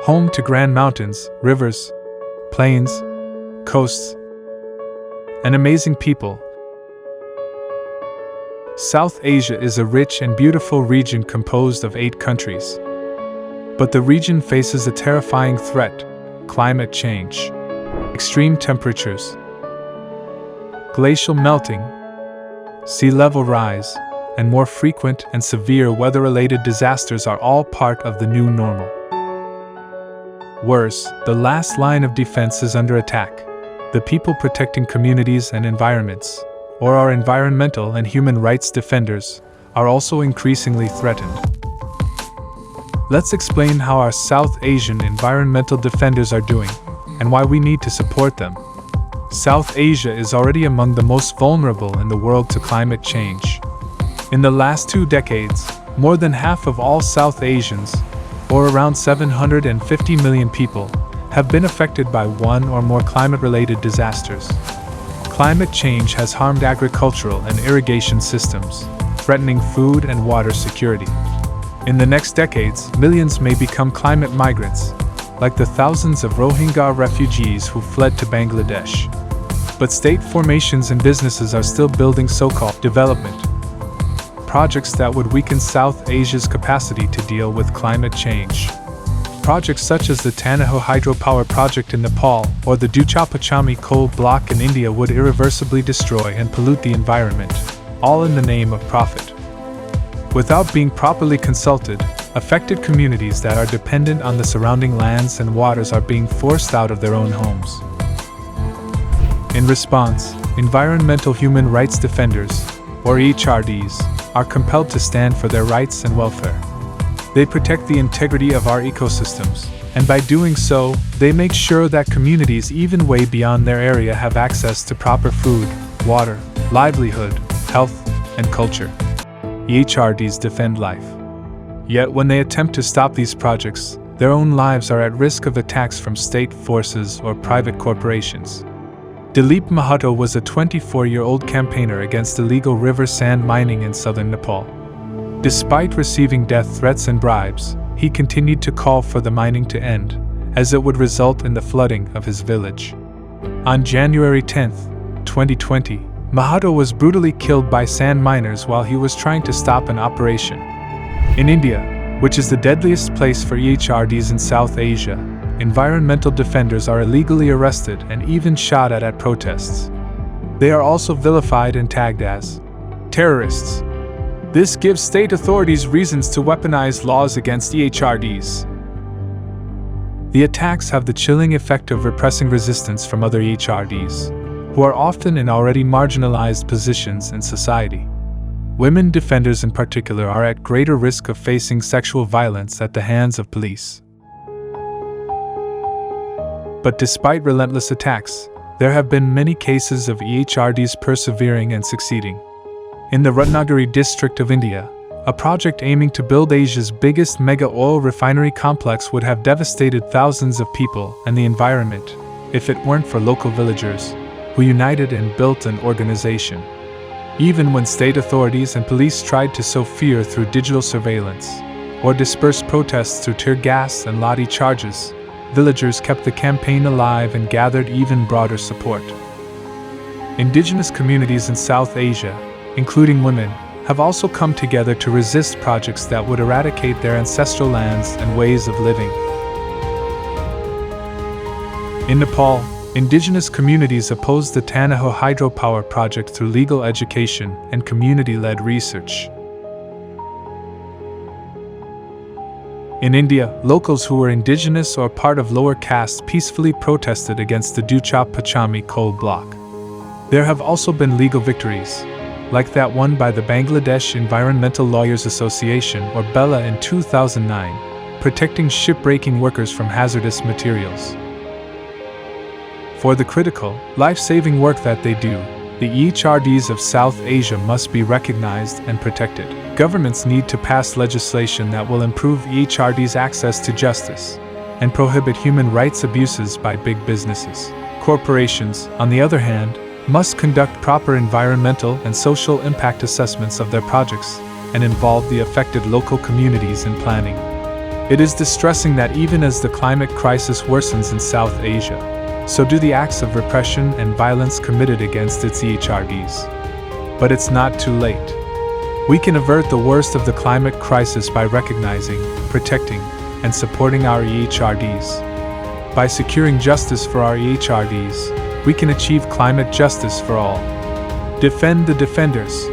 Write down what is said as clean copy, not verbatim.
home to grand mountains, rivers, plains, coasts, and amazing people. South Asia is a rich and beautiful region composed of 8 countries. But the region faces a terrifying threat: climate change. Extreme temperatures, glacial melting, sea level rise, and more frequent and severe weather-related disasters are all part of the new normal. Worse, the last line of defense is under attack: the people protecting communities and environments, or our environmental and human rights defenders, are also increasingly threatened. Let's explain how our South Asian environmental defenders are doing, and why we need to support them. South Asia is already among the most vulnerable in the world to climate change. In the last 2 decades, more than half of all South Asians, or around 750 million people, have been affected by one or more climate-related disasters. Climate change has harmed agricultural and irrigation systems, threatening food and water security. In the next decades, millions may become climate migrants, like the thousands of Rohingya refugees who fled to Bangladesh. But state formations and businesses are still building so-called development projects that would weaken South Asia's capacity to deal with climate change. Projects such as the Tanaho hydropower project in Nepal or the Duchapachami coal block in India would irreversibly destroy and pollute the environment, all in the name of profit. Without being properly consulted, affected communities that are dependent on the surrounding lands and waters are being forced out of their own homes. In response, environmental human rights defenders, or EHRDs, are compelled to stand for their rights and welfare. They protect the integrity of our ecosystems, and by doing so, they make sure that communities even way beyond their area have access to proper food, water, livelihood, health, and culture. EHRDs defend life. Yet when they attempt to stop these projects, their own lives are at risk of attacks from state forces or private corporations. Dilip Mahato was a 24-year-old campaigner against illegal river sand mining in southern Nepal. Despite receiving death threats and bribes, he continued to call for the mining to end, as it would result in the flooding of his village. On January 10, 2020, Mahato was brutally killed by sand miners while he was trying to stop an operation. In India, which is the deadliest place for EHRDs in South Asia, environmental defenders are illegally arrested and even shot at protests. They are also vilified and tagged as terrorists. This gives state authorities reasons to weaponize laws against EHRDs. The attacks have the chilling effect of repressing resistance from other EHRDs, who are often in already marginalized positions in society. Women defenders in particular are at greater risk of facing sexual violence at the hands of police. But despite relentless attacks, there have been many cases of EHRDs persevering and succeeding. In the Ratnagiri district of India, a project aiming to build Asia's biggest mega oil refinery complex would have devastated thousands of people and the environment if it weren't for local villagers who united and built an organization. Even when state authorities and police tried to sow fear through digital surveillance or disperse protests through tear gas and lathi charges, villagers kept the campaign alive and gathered even broader support. Indigenous communities in South Asia, including women, have also come together to resist projects that would eradicate their ancestral lands and ways of living. In Nepal, indigenous communities opposed the Tanaho hydropower project through legal education and community-led research. In India, locals who were indigenous or part of lower castes peacefully protested against the Duchapachami coal block. There have also been legal victories, like that won by the Bangladesh Environmental Lawyers Association or BELA in 2009, protecting shipbreaking workers from hazardous materials. For the critical, life-saving work that they do, the EHRDs of South Asia must be recognized and protected. Governments need to pass legislation that will improve EHRDs' access to justice and prohibit human rights abuses by big businesses. Corporations, on the other hand, must conduct proper environmental and social impact assessments of their projects and involve the affected local communities in planning. It is distressing that even as the climate crisis worsens in South Asia, so do the acts of repression and violence committed against its EHRDs. But it's not too late. We can avert the worst of the climate crisis by recognizing, protecting, and supporting our EHRDs. By securing justice for our EHRDs, we can achieve climate justice for all. Defend the defenders.